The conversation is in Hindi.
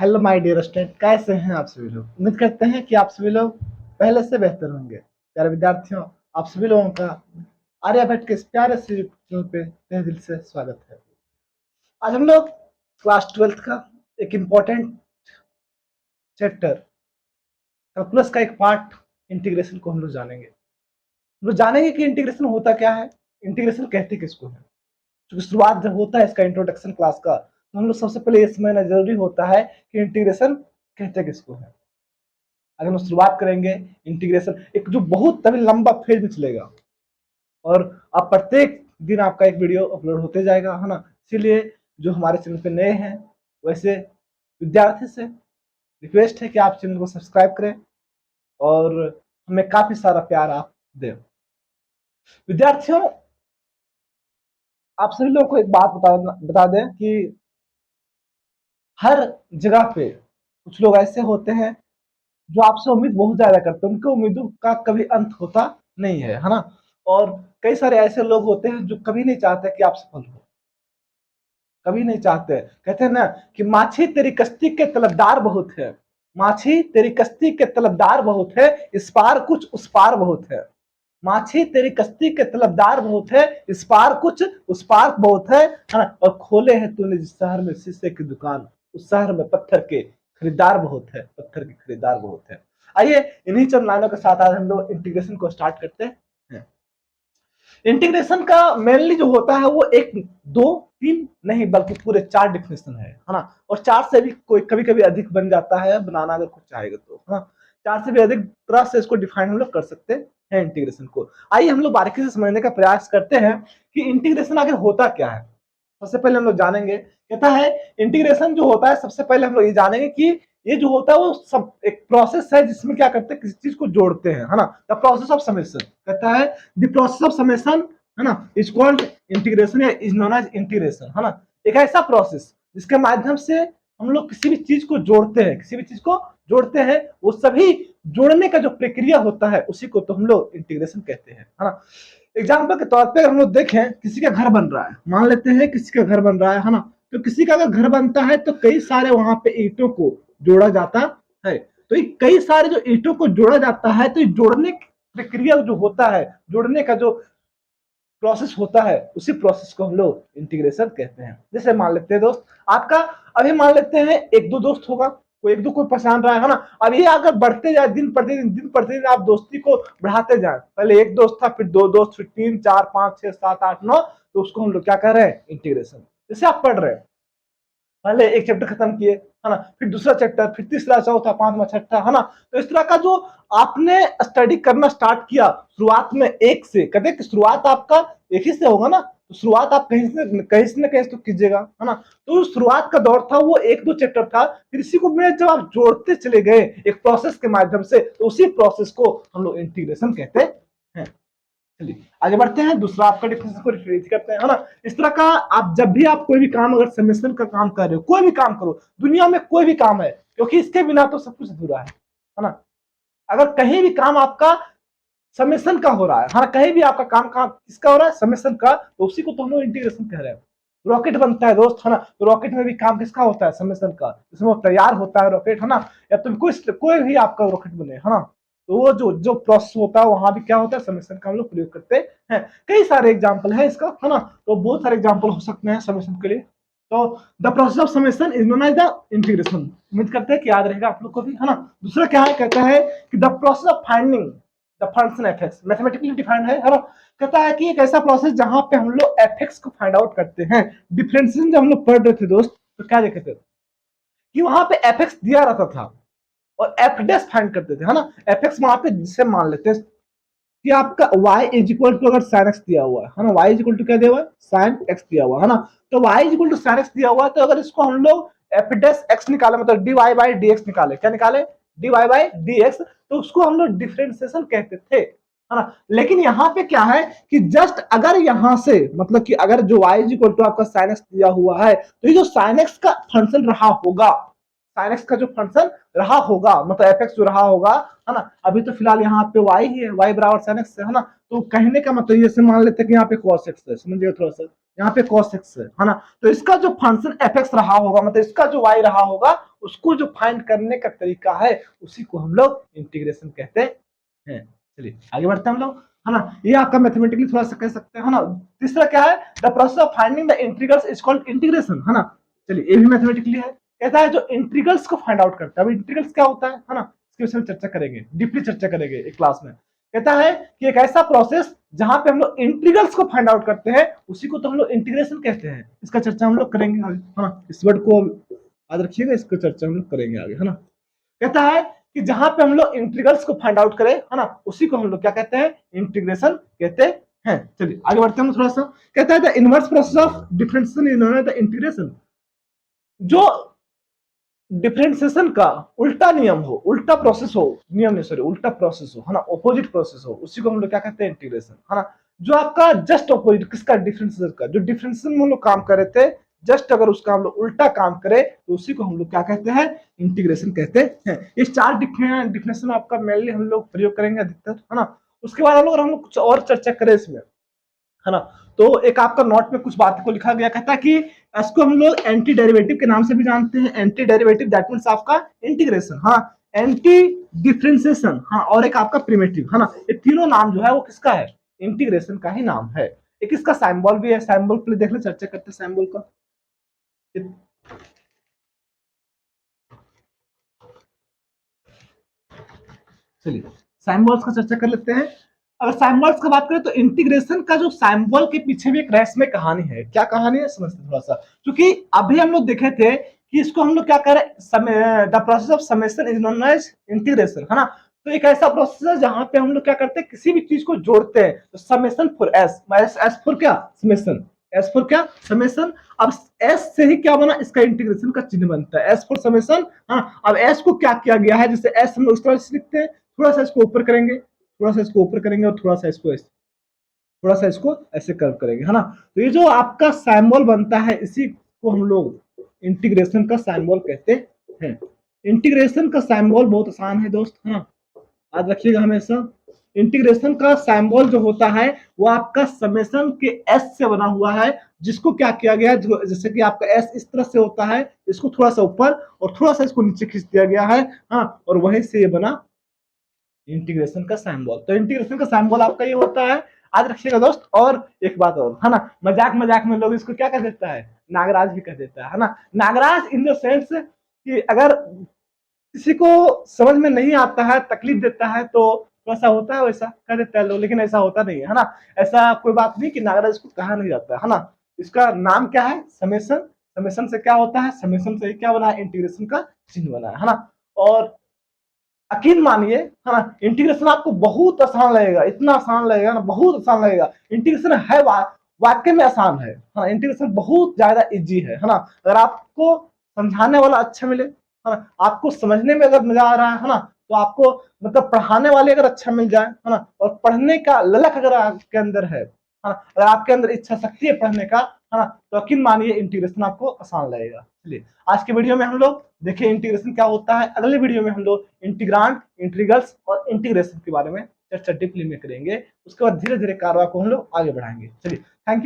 हेलो माय डियर स्टूडेंट, कैसे हैं आप सभी लोग। उम्मीद करते हैं कि आप सभी लोग पहले से बेहतर होंगे। प्यारे विद्यार्थियों, आप सभी लोगों का आर्यभट्ट के इस प्यारे से चैनल पे तहे दिल से स्वागत है। आज हम लोग क्लास 12th का एक इम्पोर्टेंट चैप्टर कैलकुलस का एक पार्ट इंटीग्रेशन को हम लोग जानेंगे। हम लोग जानेंगे कि इंटीग्रेशन होता क्या है, इंटीग्रेशन कहते किसको है। क्योंकि शुरुआत जब होता है इसका इंट्रोडक्शन क्लास का, तो हम लोग सबसे पहले ये समझना जरूरी होता है कि इंटीग्रेशन कहते किसको है। अगर हम शुरुआत करेंगे इंटीग्रेशन, एक जो बहुत तभी लंबा फेज में चलेगा और आप प्रत्येक दिन आपका एक वीडियो अपलोड होते जाएगा, है ना। इसीलिए जो हमारे चैनल पे नए हैं वैसे विद्यार्थी से रिक्वेस्ट है कि आप चैनल को सब्सक्राइब करें और हमें काफी सारा प्यार आप दें। विद्यार्थियों, आप सभी लोगों को एक बात बता दें कि हर जगह पे कुछ लोग ऐसे होते हैं जो आपसे उम्मीद बहुत ज्यादा करते हैं, उनकी उम्मीदों का कभी अंत होता नहीं है ना। और कई सारे ऐसे लोग होते हैं जो कभी नहीं चाहते कि आप सफल हो, कभी नहीं चाहते। कहते हैं ना कि माछी तेरी कश्ती के तलबदार बहुत है, माछी तेरी कश्ती के तलबदार बहुत है, इस पार कुछ उस पार बहुत है। माछी तेरी कश्ती के तलबदार बहुत है, इस पार कुछ उस पार बहुत है ना। और खोले हैं तूने जिस शहर में शीशे की दुकान, उस शहर में पत्थर के खरीदार बहुत है, पत्थर के खरीदार बहुत है। आइए इन्हीं चंद लाइनों के साथ आज हम लोग इंटीग्रेशन को स्टार्ट करते हैं। इंटीग्रेशन का मेनली जो होता है वो एक दो तीन नहीं बल्कि पूरे 4 डिफिनेशन है ना। और 4 से भी कोई कभी कभी अधिक बन जाता है बनाना अगर कुछ चाहेगा तो, है ना। 4 से भी अधिक तरह से इसको डिफाइन हम लोग कर सकते हैं इंटीग्रेशन को। आइए हम लोग बारीकी से समझने का प्रयास करते हैं कि इंटीग्रेशन आखिर होता क्या है। सबसे पहले हम लोग जानेंगे, कहता है इंटीग्रेशन जो होता है, सबसे पहले हम लोग ये जानेंगे कि ये जो होता है वो सब एक प्रोसेस है जिसमें क्या करते हैं, किसी चीज को जोड़ते हैं, है ना। द प्रोसेस ऑफ समेशन, कहता है द प्रोसेस ऑफ समेशन, है ना, इज कॉल्ड इंटीग्रेशन या इज नोन एज इंटीग्रेशन, है ना। एक ऐसा प्रोसेस जिसके माध्यम से हम लोग किसी भी चीज को जोड़ते हैं, किसी भी चीज को जोड़ते हैं, वो सभी जोड़ने का जो प्रक्रिया होता है उसी को तो हम लोग इंटीग्रेशन कहते हैं, है ना। एग्जाम्पल के तौर पे हम लोग देखें, किसी का घर बन रहा है, मान लेते हैं किसी का घर बन रहा है ना। तो किसी का अगर घर बनता है तो कई सारे वहां पे ईंटों को जोड़ा जाता है। तो ये कई सारे जो ईंटों को जोड़ा जाता है, तो ये जोड़ने की प्रक्रिया जो होता है, जोड़ने का जो प्रोसेस होता है, उसी प्रोसेस को हम लोग इंटीग्रेशन कहते हैं। जैसे मान लेते हैं दोस्त आपका, अभी मान लेते हैं एक दो दोस्त होगा, कोई एक दो को पहचान रहा है ना। अब ये अगर बढ़ते जाए दिन प्रतिदिन आप दोस्ती को बढ़ाते जाए, पहले एक दोस्त था, फिर दो दोस्त, फिर 3 4 5 6 7 8 9, तो उसको हम लोग क्या कह रहे हैं, इंटीग्रेशन। जैसे आप पढ़ रहे हैं, पहले एक चैप्टर खत्म किए, है ना, फिर दूसरा चैप्टर, फिर तीसरा, चौथा, पांचवा, छठा, है ना। तो इस तरह का जो आपने स्टडी करना स्टार्ट किया शुरुआत में एक से, कहते हैं कि शुरुआत आपका एक ही से होगा ना, तो शुरुआत आप कहीं से न कहीं तो कीजिएगा, है ना। तो शुरुआत का दौर था वो एक दो चैप्टर था, फिर इसी को में जब आप जोड़ते चले गए एक प्रोसेस के माध्यम से, तो उसी प्रोसेस को हम लोग इंटीग्रेशन कहते हैं। चलिए आगे बढ़ते हैं, दूसरा आपका डिफरेंस को रिफ्रेज करते हैं, है ना। इस तरह का आप जब भी आप कोई भी काम, अगर समेशन का काम कर रहे हो, कोई भी काम करो, दुनिया में कोई भी काम है, क्योंकि इसके बिना तो सब कुछ अधूरा है ना। अगर कहीं भी काम आपका समेशन का हो रहा है, हाँ, कहीं भी आपका काम किसका हो रहा है, समेशन का, तो उसी को तो हम लोग इंटीग्रेशन कह रहे हैं। रॉकेट बनता है दोस्त, है ना, तो रॉकेट में भी काम किसका होता है, समेशन का, जिसमें वो तैयार होता है रॉकेट, है ना। या तो कोई भी आपका रॉकेट बने, है ना, तो वो जो जो प्रोसेस होता है वहां भी क्या होता है, समेशन का हम लोग प्रयोग करते हैं। कई सारे एग्जाम्पल है इसका, है ना, तो बहुत सारे एग्जाम्पल हो सकते हैं समेशन के लिए। तो the process of summation is known as the integration. उम्मीद करते हैं कि याद रहेगा आप लोग को भी, है ना। दूसरा क्या है, कहता है कि the process of finding the function F x, mathematically defined है ना। कहता है कि एक ऐसा प्रोसेस जहां पे हम लोग एफ एक्स को फाइंड आउट करते हैं। डिफरेंशिएशन जब हम लोग पढ़ रहे थे दोस्त, तो क्या देखे थे कि वहां पे एफ एक्स दिया रहता था और एफ डैश फाइंड करते थे, है ना। एफ एक्स वहां पे जिसे मान लेते हैं कि आपका y इज इक्वल टू, अगर साइन एक्स दिया हुआ है ना, y इज इक्वल टू क्या दिया हुआ है, साइन एक्स दिया हुआ है ना। तो y is equal to sine X दिया हुआ है, तो अगर इसको हम लोग एफ डैश एक्स निकाले, मतलब dy बाई डी एक्स निकाले, क्या निकाले, dy बाई डी एक्स, तो उसको हम लोग डिफरेंशिएशन कहते थे, है ना। लेकिन यहाँ पे क्या है कि जस्ट अगर यहां से, मतलब कि अगर जो y इज इक्वल टू आपका साइन एक्स दिया हुआ है, तो ये जो साइन एक्स का फंक्शन रहा होगा, sin x का जो फंक्शन रहा होगा, मतलब एफ एक्स जो रहा होगा, है ना, अभी तो फिलहाल यहाँ पे y ही है, y बराबर sin x है ना, तो कहने का मतलब ये से मान लेते हैं कि यहाँ पे cos x है, समझिए थोड़ा सा, यहाँ पे cos x है ना, तो इसका जो फंक्शन एफ एक्स रहा होगा, मतलब इसका जो y रहा होगा, उसको जो फाइंड करने का तरीका है उसी को हम लोग इंटीग्रेशन कहते हैं। चलिए आगे बढ़ते हैं हम लोग, है ना, ये आपका मैथमेटिकली थोड़ा सा कह सकते हैं, है ना। तीसरा क्या है, the process of finding the integrals is called integration, है ना। चलिए ये भी मैथमेटिकली है, कहता है जो इंटीग्रल्स को फाइंड आउट करता है। अब इंटीग्रल्स क्या होता है ना, इसके विषय में चर्चा करेंगे, डीपली चर्चा करेंगे एक क्लास में। कहता है कि एक ऐसा प्रोसेस जहां पे हम लोग इंटीग्रल्स को फाइंड आउट करते हैं, उसी को तो हम लोग इंटीग्रेशन कहते हैं। इसका चर्चा हम लोग करेंगे आगे, है ना, इस वर्ड को याद रखिएगा, इसको चर्चा हम लोग करेंगे आगे, है ना। कहता है कि जहां पे हम लोग इंटीग्रल्स को फाइंड आउट करें, है ना, उसी को हम लोग क्या कहते हैं, इंटीग्रेशन कहते हैं। चलिए आगे बढ़ते हैं थोड़ा सा। कहता है the inverse process of differentiation is known as the integration. जो डिफरेंशिएशन का उल्टा नियम हो, उल्टा प्रोसेस हो, नियम नहीं सॉरी, उल्टा प्रोसेस हो, है ना, ऑपोजिट प्रोसेस हो, उसी को हम लोग क्या कहते हैं, इंटीग्रेशन, है ना। जो आपका जस्ट ऑपोजिट किसका, डिफरेंशिएशन का, जो डिफरेंशिएशन में हम लोग काम कर रहे थे, जस्ट अगर उसका हम लोग उल्टा काम करें तो उसी को हम लोग क्या कहते हैं, इंटीग्रेशन कहते हैं। ये चार डिफिनेशन आपका मेनली हम लोग प्रयोग करेंगे अधिकतर, है ना। उसके बाद हम लोग कुछ और चर्चा करें इसमें, है ना, तो एक आपका नोट में कुछ बात को लिखा गया, कहता है कि इसको हम लोग एंटी डेरिवेटिव के नाम से भी जानते हैं। एंटी डेरिवेटिव दैट मींस आपका इंटीग्रेशन, हाँ, एंटी डिफरेंशिएशन, हाँ, और एक आपका प्रिमिटिव, है ना। ये तीनों नाम जो है वो किसका है, इंटीग्रेशन का ही नाम है। एक इसका सिंबल भी है, सिंबल पे देख ले, चर्चा करते हैं सिंबल का। चलिए सिंबल्स का चर्चा कर लेते हैं। अगर सिंबल्स की बात करें तो इंटीग्रेशन का जो सिंबल के पीछे भी एक रहस्यमय कहानी है। क्या कहानी है समझते थोड़ा सा, क्योंकि अभी हम लोग देखे थे कि इसको हम लोग क्या करें, the process of summation is known as integration, है ना। तो एक ऐसा प्रोसेस है जहां पे हम लोग क्या करते हैं, किसी भी चीज को जोड़ते हैं, तो summation for S, S for क्या, समेशन, एस फॉर क्या, समेशन। अब एस से ही क्या बना, इसका इंटीग्रेशन का चिन्ह बनता है, एस फॉर समेशन। हाँ, अब एस को क्या किया गया है, जैसे एस हम लोग इस तरह से लिखते हैं, थोड़ा सा इसको ऊपर करेंगे, थोड़ा सा इसको ऊपर करेंगे, और थोड़ा सा इसको ऐसे, थोड़ा सा इसको ऐसे कर्व करेंगे, है ना। तो ये जो आपका सिंबल बनता है, इसी को हम लोग इंटीग्रेशन का सिंबल कहते हैं। इंटीग्रेशन का सिंबल बहुत आसान है दोस्त, है ना, याद रखिएगा हमेशा। इंटीग्रेशन का सिंबल जो होता है वो आपका समेशन के एस से बना हुआ है, जिसको क्या किया गया है, जैसे कि आपका एस इस तरह से होता है, इसको थोड़ा सा ऊपर और थोड़ा सा इसको नीचे खींच दिया गया है, हाँ, और वहीं से ये बना इंटीग्रेशन का सिंबल। तो इंटीग्रेशन का सिंबल आपका ये होता है, याद रखिएगा दोस्त। और एक बात और, है ना, मजाक मजाक में लोग इसको क्या कह देता है, नागराज भी कह देता है ना। नागराज इन द सेंस कि अगर किसी को समझ में नहीं आता है, तकलीफ देता है, तो वैसा होता है, वैसा कह देता है लोग, लेकिन ऐसा होता नहीं है ना। ऐसा कोई बात नहीं कि नागराज इसको कहा नहीं जाता है ना। इसका नाम क्या है, समेशन। समेशन से क्या होता है, समेशन से क्या बना है, इंटीग्रेशन का चिन्ह बना है ना। और यकीन मानिए, है ना, इंटीग्रेशन आपको बहुत आसान लगेगा, इतना आसान लगेगा ना, बहुत आसान लगेगा। इंटीग्रेशन है वाक्य में आसान है ना, इंटीग्रेशन बहुत ज्यादा इजी है ना। अगर आपको समझाने वाला अच्छा मिले, है ना, आपको समझने में अगर मजा आ रहा है ना, तो आपको मतलब पढ़ाने वाले अगर अच्छा मिल जाए, है ना, और पढ़ने का ललक अगर आपके अंदर है ना, अगर आपके अंदर इच्छा शक्ति है पढ़ने का, है ना, तो यकीन मानिए इंटीग्रेशन आपको आसान लगेगा। चलिए आज के वीडियो में हम लोग देखिए इंटीग्रेशन क्या होता है। अगले वीडियो में हम लोग इंटीग्रांड, इंटीग्रल्स और इंटीग्रेशन के बारे में चर्चा डीपली में करेंगे। उसके बाद धीरे धीरे कारवा को हम लोग आगे बढ़ाएंगे। चलिए थैंक यू।